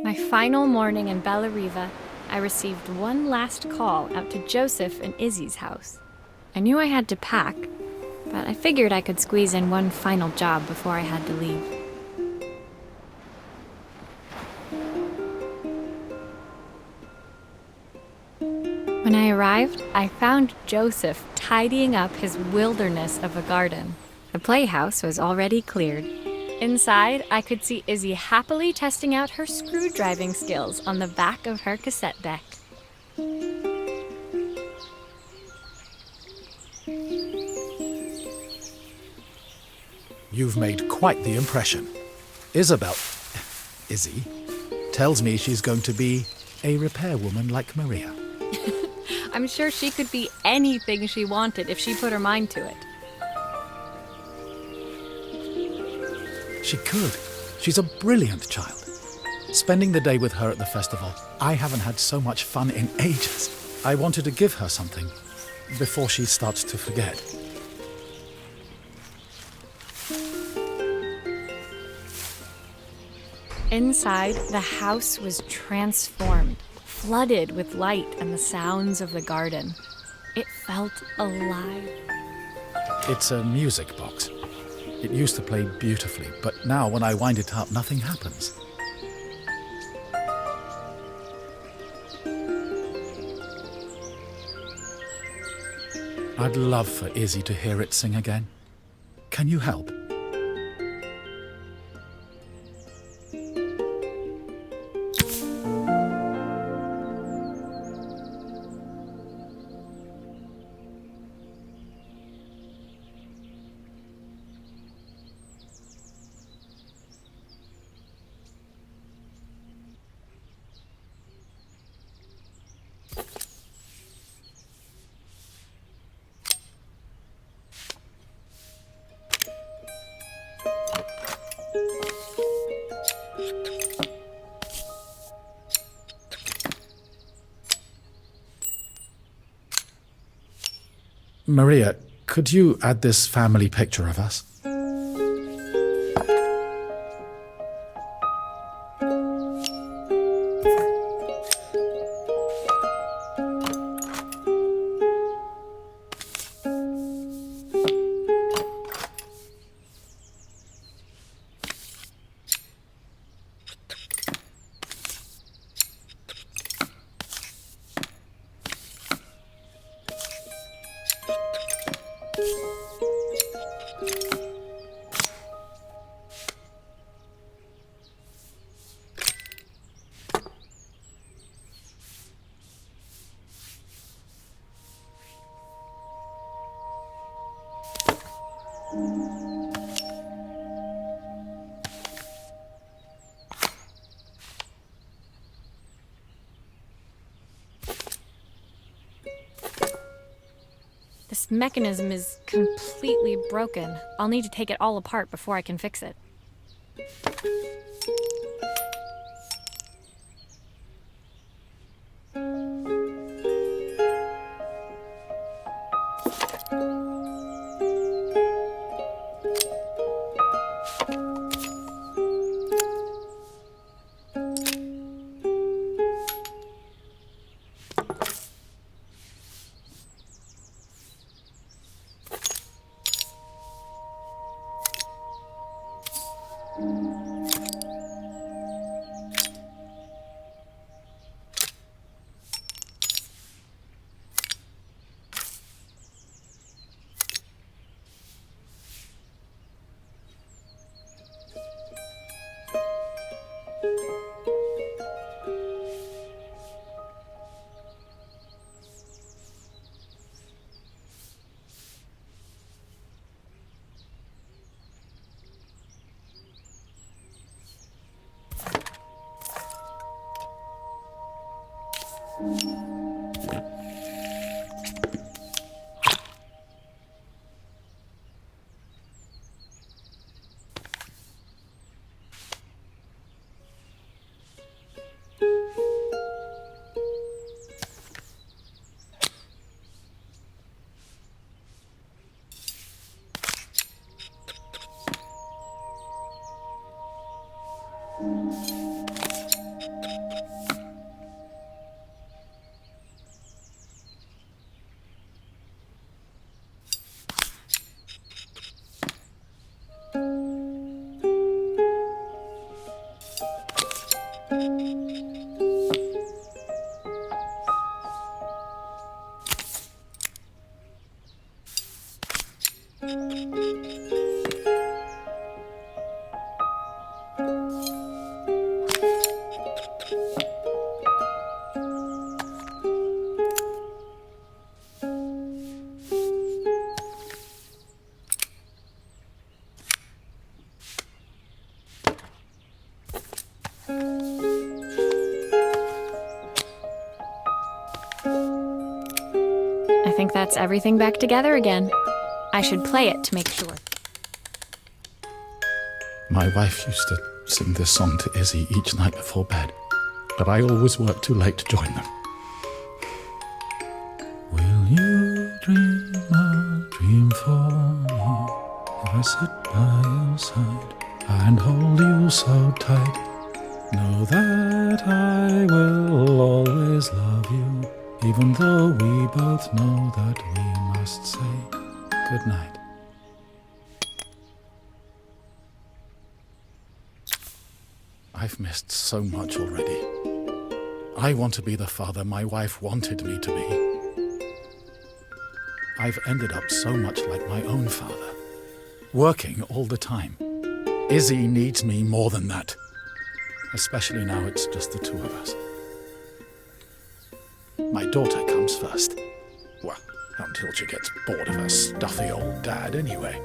My final morning in Bellariva, I received one last call out to Joseph and Izzy's house. I knew I had to pack, but I figured I could squeeze in one final job before I had to leave. When I arrived, I found Joseph tidying up his wilderness of a garden. The playhouse was already cleared. Inside, I could see Izzy happily testing out her screwdriving skills on the back of her cassette deck. You've made quite the impression. Izzy, tells me she's going to be a repairwoman like Maria. I'm sure she could be anything she wanted if she put her mind to it. She could. She's a brilliant child. Spending the day with her at the festival, I haven't had so much fun in ages. I wanted to give her something before she starts to forget. Inside, the house was transformed, flooded with light and the sounds of the garden. It felt alive. It's a music box. It used to play beautifully, but now when I wind it up, nothing happens. I'd love for Izzy to hear it sing again. Can you help? Maria, could you add this family picture of us? This mechanism is completely broken. I'll need to take it all apart before I can fix it. think that's everything back together again. I should play it to make sure. My wife used to sing this song to Izzy each night before bed, but I always worked too late to join them. Will you dream a dream for me if I sit by your side and hold you so tight? Know that I will always love you, even though we both know that we must say goodnight. I've missed so much already. I want to be the father my wife wanted me to be. I've ended up so much like my own father, working all the time. Izzy needs me more than that, especially now it's just the two of us. My daughter comes first. Well, until she gets bored of her stuffy old dad anyway.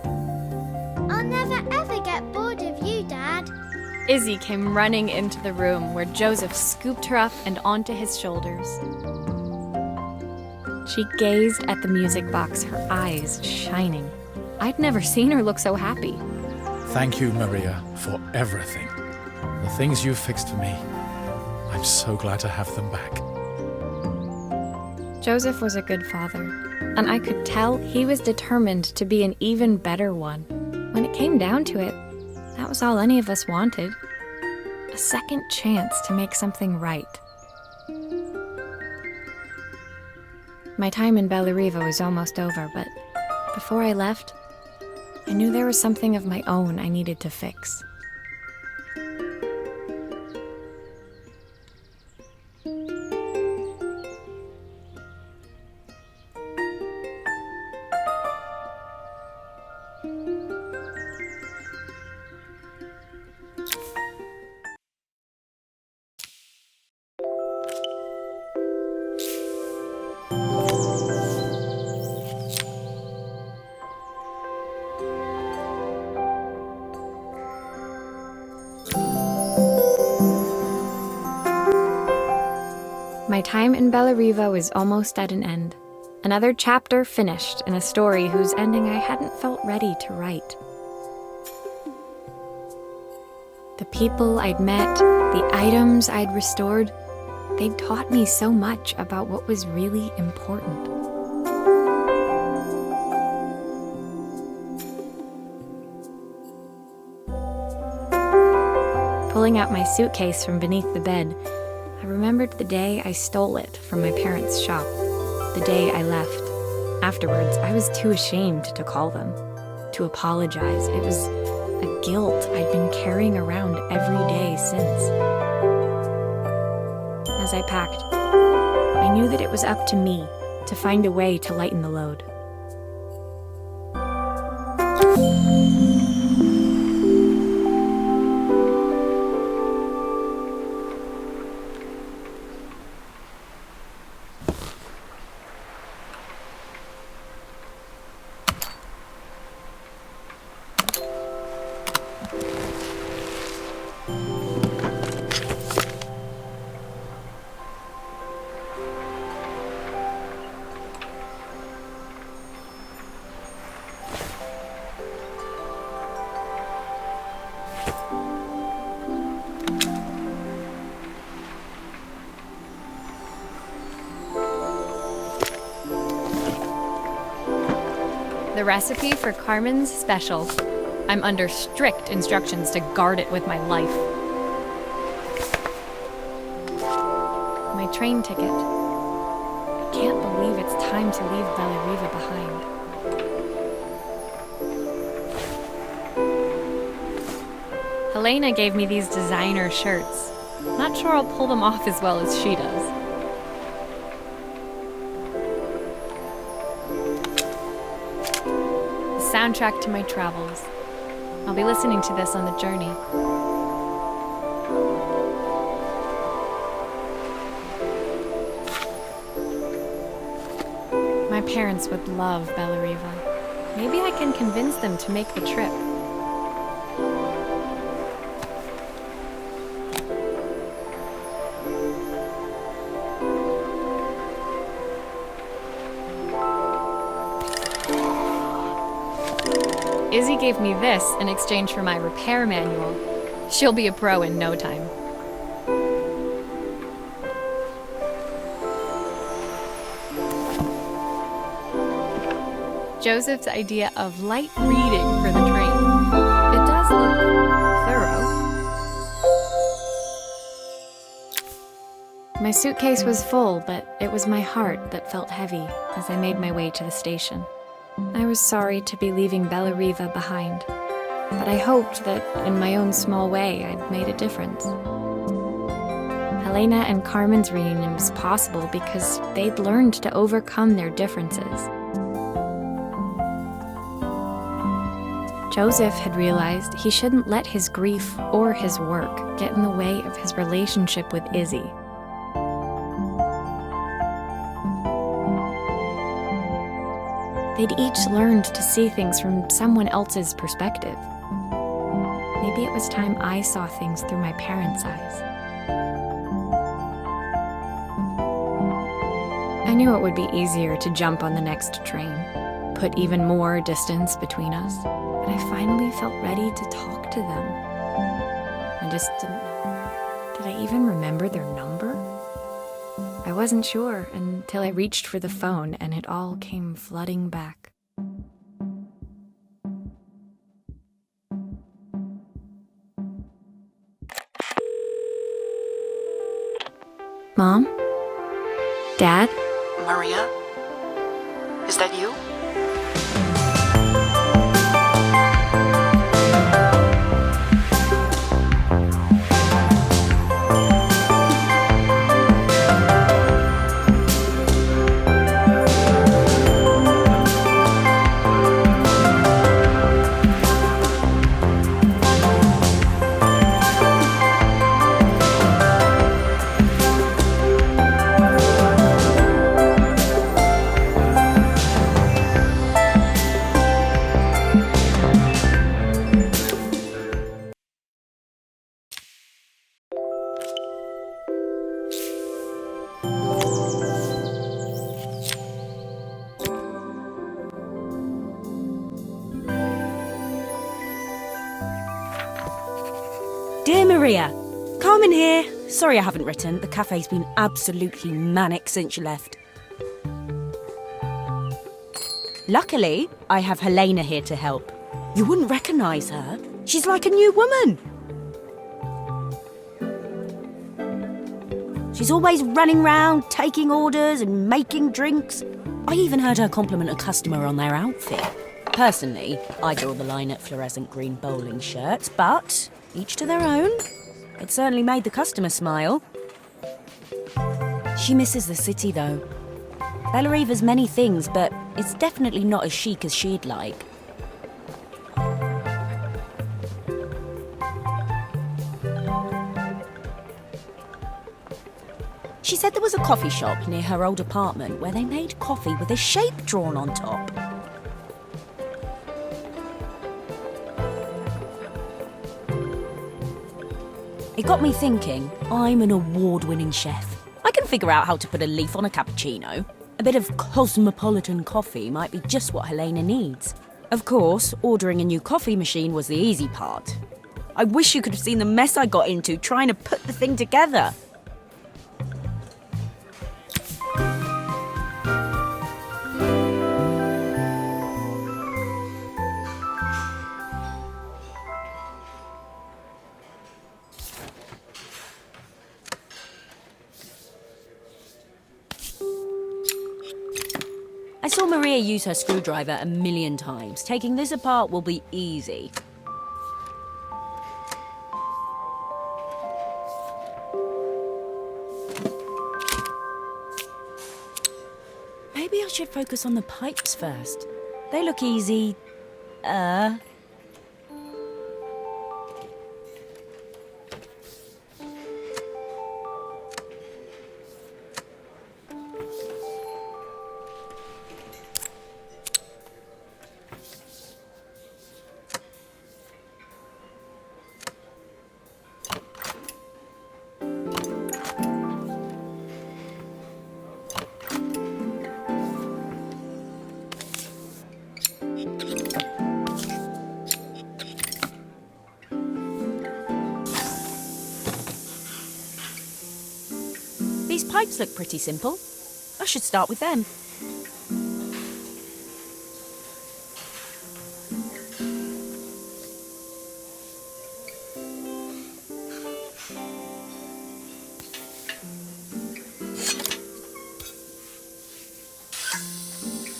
I'll never ever get bored of you, Dad. Izzy came running into the room where Joseph scooped her up and onto his shoulders. She gazed at the music box, her eyes shining. I'd never seen her look so happy. Thank you, Maria, for everything. The things you've fixed for me. I'm so glad to have them back. Joseph was a good father, and I could tell he was determined to be an even better one. When it came down to it, that was all any of us wanted. A second chance to make something right. My time in Bellariva was almost over, but before I left, I knew there was something of my own I needed to fix. My time in Bellariva was almost at an end. Another chapter finished in a story whose ending I hadn't felt ready to write. The people I'd met, the items I'd restored, they'd taught me so much about what was really important. Pulling out my suitcase from beneath the bed, I remembered the day I stole it from my parents' shop, the day I left. Afterwards, I was too ashamed to call them, to apologize. It was a guilt I'd been carrying around every day since. As I packed, I knew that it was up to me to find a way to lighten the load. The recipe for Carmen's special. I'm under strict instructions to guard it with my life. My train ticket. I can't believe it's time to leave Bellariva behind. Helena gave me these designer shirts. Not sure I'll pull them off as well as she does. Soundtrack to my travels. I'll be listening to this on the journey. My parents would love Bellariva. Maybe I can convince them to make the trip. Izzy gave me this in exchange for my repair manual. She'll be a pro in no time. Joseph's idea of light reading for the train. It does look thorough. My suitcase was full, but it was my heart that felt heavy as I made my way to the station. I was sorry to be leaving Bellariva behind, but I hoped that in my own small way I'd made a difference. Helena and Carmen's reunion was possible because they'd learned to overcome their differences. Joseph had realized he shouldn't let his grief or his work get in the way of his relationship with Izzy. They'd each learned to see things from someone else's perspective. Maybe it was time I saw things through my parents' eyes. I knew it would be easier to jump on the next train, put even more distance between us, but I finally felt ready to talk to them. I just didn't know. Did I even remember their number? I wasn't sure until I reached for the phone and it all came flooding back. Mom? Dad? Maria? Is that you? Dear Maria, Carmen here. Sorry I haven't written. The cafe's been absolutely manic since you left. Luckily, I have Helena here to help. You wouldn't recognise her. She's like a new woman. She's always running round, taking orders and making drinks. I even heard her compliment a customer on their outfit. Personally, I draw the line at fluorescent green bowling shirts, but each to their own. It certainly made the customer smile. She misses the city, though. Bellariva's many things, but it's definitely not as chic as she'd like. She said there was a coffee shop near her old apartment where they made coffee with a shape drawn on top. It got me thinking, I'm an award-winning chef. I can figure out how to put a leaf on a cappuccino. A bit of cosmopolitan coffee might be just what Helena needs. Of course, ordering a new coffee machine was the easy part. I wish you could have seen the mess I got into trying to put the thing together. I saw Maria use her screwdriver a million times. Taking this apart will be easy. Maybe I should focus on the pipes first. They look easy. These pipes look pretty simple. I should start with them.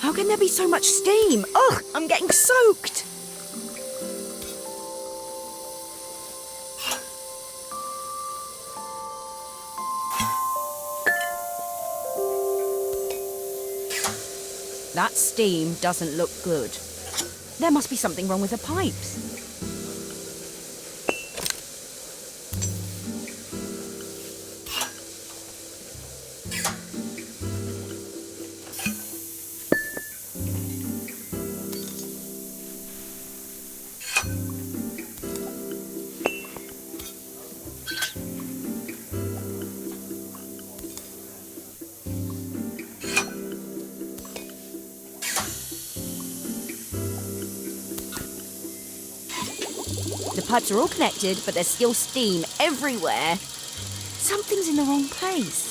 How can there be so much steam? Ugh, I'm getting soaked. That steam doesn't look good. There must be something wrong with the pipes. The pipes are all connected, but there's still steam everywhere. Something's in the wrong place.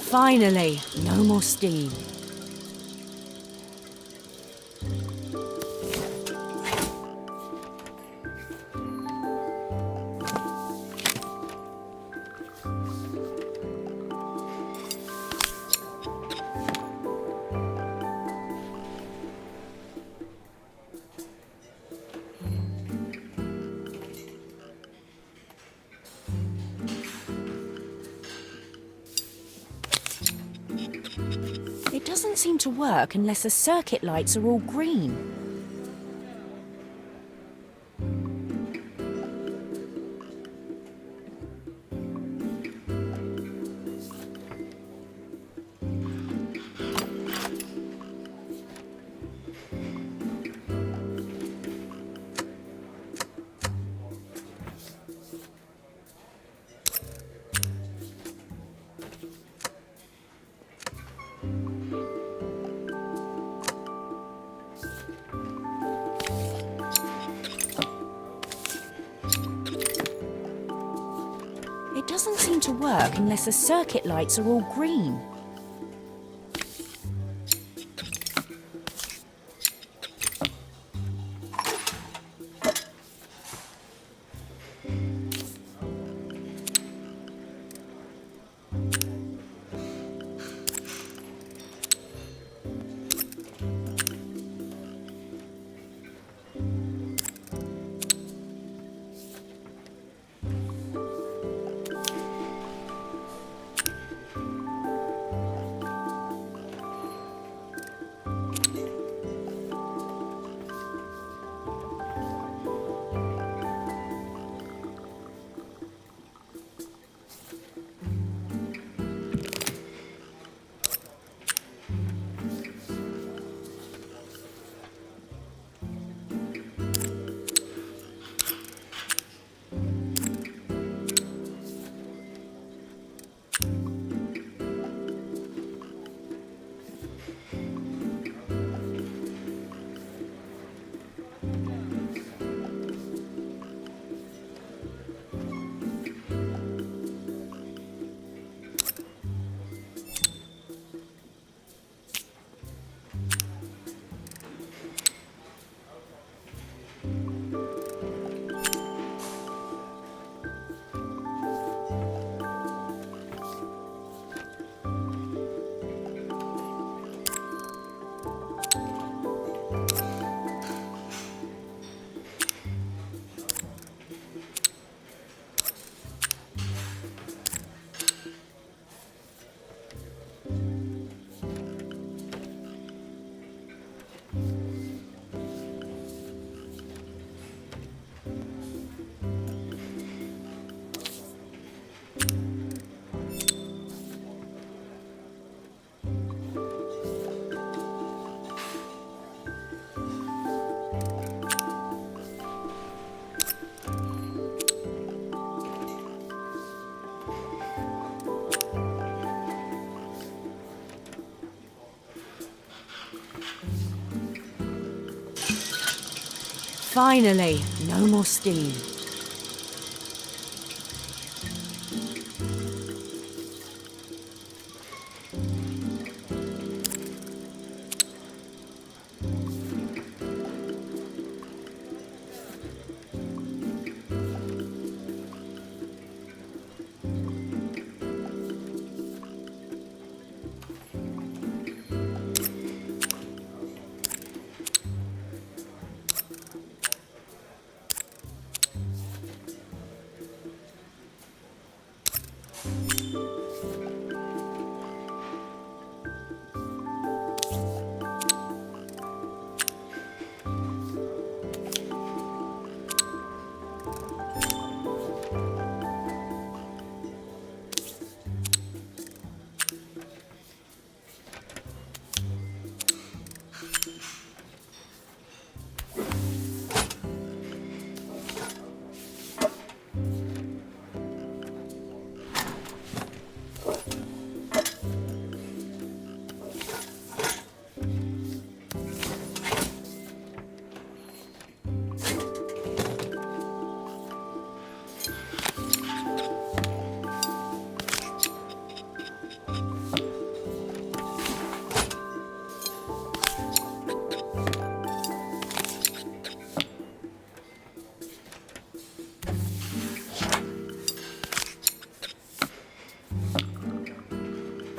Finally, no more steam. It doesn't seem to work unless the circuit lights are all green. It doesn't seem to work unless the circuit lights are all green. Finally, no more steam.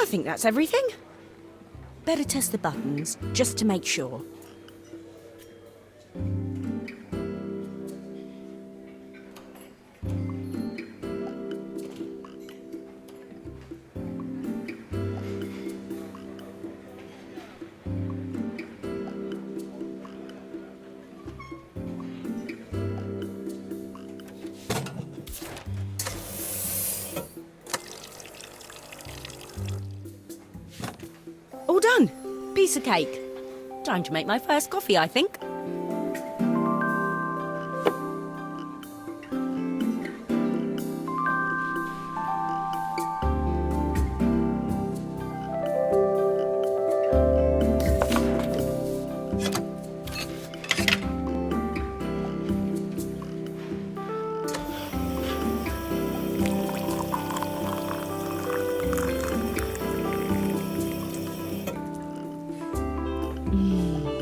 I think that's everything. Better test the buttons, just to make sure. All done. Piece of cake. Time to make my first coffee, I think.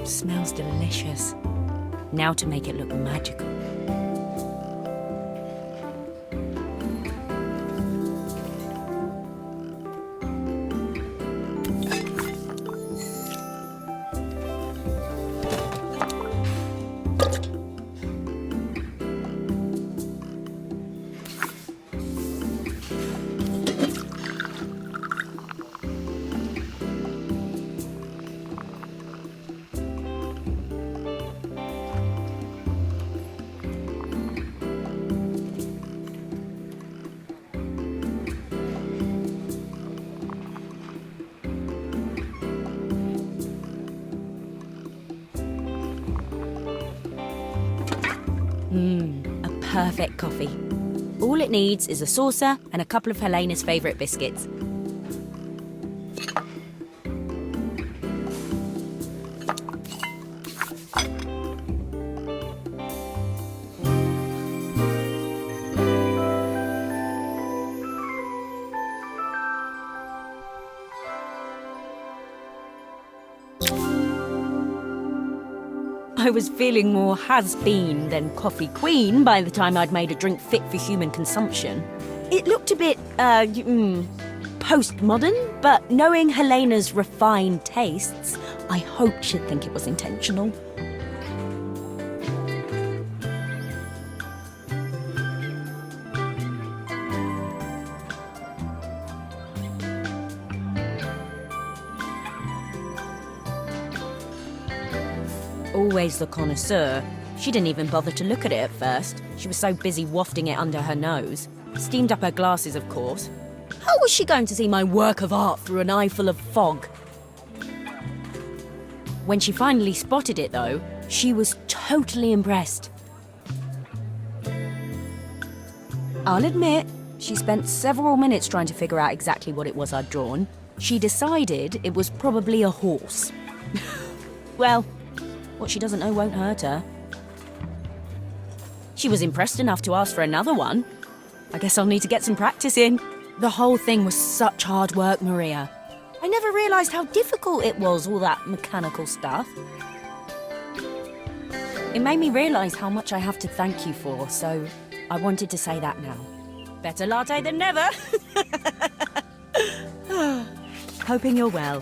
Smells delicious. Now to make it look magical. A perfect coffee. All it needs is a saucer and a couple of Helena's favourite biscuits. I was feeling more has-been than coffee queen by the time I'd made a drink fit for human consumption. It looked a bit, postmodern, but knowing Helena's refined tastes, I hope she'd think it was intentional. Always the connoisseur, she didn't even bother to look at it at first. She was so busy wafting it under her nose. Steamed up her glasses, of course. How was she going to see my work of art through an eye full of fog? When she finally spotted it, though, she was totally impressed. I'll admit, she spent several minutes trying to figure out exactly what it was I'd drawn. She decided it was probably a horse. Well, what she doesn't know won't hurt her. She was impressed enough to ask for another one. I guess I'll need to get some practice in. The whole thing was such hard work, Maria. I never realised how difficult it was, all that mechanical stuff. It made me realise how much I have to thank you for, so I wanted to say that now. Better latte than never. Hoping you're well.